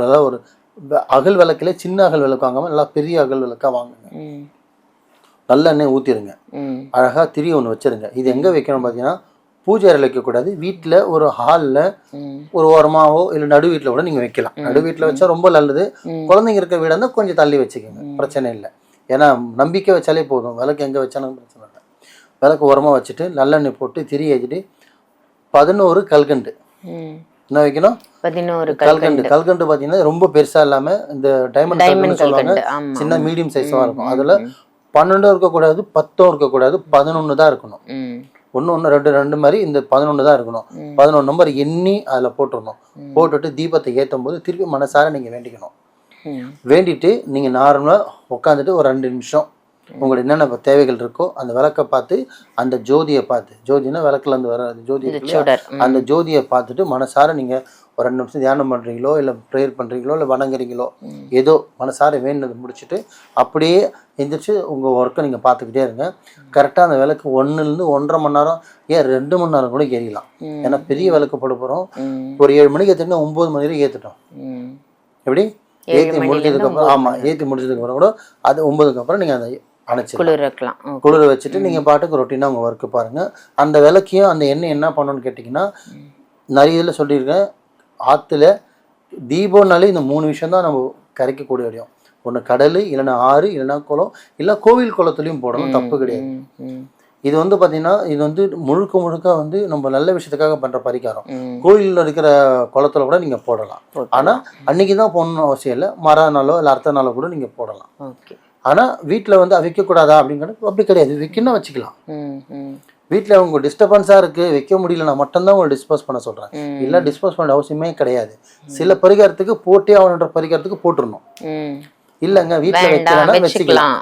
அதாவது ஒரு அகல் விளக்குல சின்ன அகல் விளக்கு வாங்காம நல்லா பெரிய அகல் விளக்கா வாங்குங்க. நல்லெண்ணெய் ஊற்றிடுங்க. அழகாக திரி ஒன்று வச்சுருங்க. இது எங்கே வைக்கணும் பார்த்தீங்கன்னா, பூஜை அறையில் வைக்கக்கூடாது. வீட்டில் ஒரு ஹாலில் ஒரு ஓரமாவோ இல்லை நடு வீட்டில் கூட நீங்கள் வைக்கலாம். நடு வீட்டில் வச்சா ரொம்ப நல்லது. குழந்தைங்க இருக்கிற வீடாக இருந்தால் கொஞ்சம் தள்ளி வச்சுக்கோங்க, பிரச்சனை இல்லை. ஏன்னா நம்பிக்கை வச்சாலே போதும், விளக்கு எங்கே வச்சாலும் பிரச்சனை இல்லை. விளக்கு ஓரமாக வச்சுட்டு நல்லெண்ணெய் போட்டு திரி ஏற்றிட்டு 11 கல்கண்டு என்ன வைக்கணும்? 11 கல்கண்டு. கல்கண்டு பார்த்தீங்கன்னா ரொம்ப பெருசாக இல்லாமல் இந்த டைமண்ட் சொல்லுவாங்க, சின்ன மீடியம் சைஸாக இருக்கும். அதில் 12 இருக்கக்கூடாது, 10 இருக்கக்கூடாது, 11 தான் இருக்கணும். 1 மாதிரி இந்த 11 தான் இருக்கணும். 11 நம்பர் எண்ணி அதில் போட்டுடணும். போட்டுட்டு தீபத்தை ஏற்றும் போது திருப்பி மனசார நீங்கள் வேண்டிக்கணும். வேண்டிட்டு நீங்கள் நார்மலாக உட்காந்துட்டு ஒரு 2 நிமிஷம் உங்களுக்கு என்னென்ன தேவைகள் இருக்கோ அந்த விளக்கை பார்த்து, அந்த ஜோதியை பார்த்து, ஜோதினா விளக்குலேருந்து வர ஜோதி, அந்த ஜோதியை பார்த்துட்டு மனசார நீங்கள் ஒரு 2 நிமிஷம் தியானம் பண்ணுறீங்களோ இல்லை ப்ரேயர் பண்ணுறீங்களோ இல்லை வணங்குறீங்களோ ஏதோ மனசார வேண்டினது முடிச்சுட்டு அப்படியே எந்திரிச்சு உங்கள் ஒர்க்கை நீங்கள் பார்த்துக்கிட்டே இருங்க. கரெக்டாக அந்த விளக்கு 1லேருந்து 1.5 மணி நேரம், ஏன் 2 மணி நேரம் கூட எரியலாம். ஏன்னா பெரிய விளக்கு போட போகிறோம். ஒரு 7 மணிக்கு ஏற்றினா 9 மணி வரைக்கும் ஏற்றுட்டோம். எப்படி ஏற்றி முடிச்சதுக்கப்புறம், ஆமாம், ஏற்றி முடிச்சதுக்கப்புறம் கூட அது 9க்கு அப்புறம் நீங்கள் அதை அணைச்சி குளிர வச்சுட்டு நீங்கள் பாட்டுக்கு ரொட்டீனாக உங்கள் ஒர்க்கு பாருங்கள். அந்த விளக்கையும் அந்த எண்ணெய் என்ன பண்ணணும்னு கேட்டிங்கன்னா, நிறைய இதில் சொல்லியிருக்கேன். ஆற்றுல தீபம்னாலே இந்த 3 விஷயம் தான் நம்ம கரைக்கக்கூடிய இடம். ஒன்று கடல், இல்லைன்னா ஆறு, இல்லைன்னா குளம், இல்லை கோவில் குளத்துலையும் போடணும், தப்பு கிடையாது. இது வந்து பார்த்தீங்கன்னா, இது வந்து முழுக்க வந்து நம்ம நல்ல விஷயத்துக்காக பண்ணுற பரிகாரம். கோயிலில் இருக்கிற குளத்துல கூட நீங்கள் போடலாம். ஆனால் அன்றைக்கி தான் போடணும்னு அவசியம் இல்லை. மறுநாளோ இல்லை அடுத்த நாளோ கூட நீங்கள் போடலாம். ஆனால் வீட்டில் வந்து வைக்கக்கூடாதா அப்படிங்கிறது அப்படி கிடையாது. வைக்கணும்னா வச்சுக்கலாம். வீட்டில் அவங்க டிஸ்டர்பன்ஸாக இருக்குது, வைக்க முடியலன்னா மட்டும்தான் உங்களை டிஸ்போஸ் பண்ண சொல்கிறேன். இல்லை டிஸ்போஸ் பண்ண அவசியமே கிடையாது. சில பரிகாரத்துக்கு போட்டே ஆகணுன்ற பரிகாரத்துக்கு போட்டுடணும். இல்லைங்க வீட்டில் வைக்கலன்னா வச்சுக்கலாம்.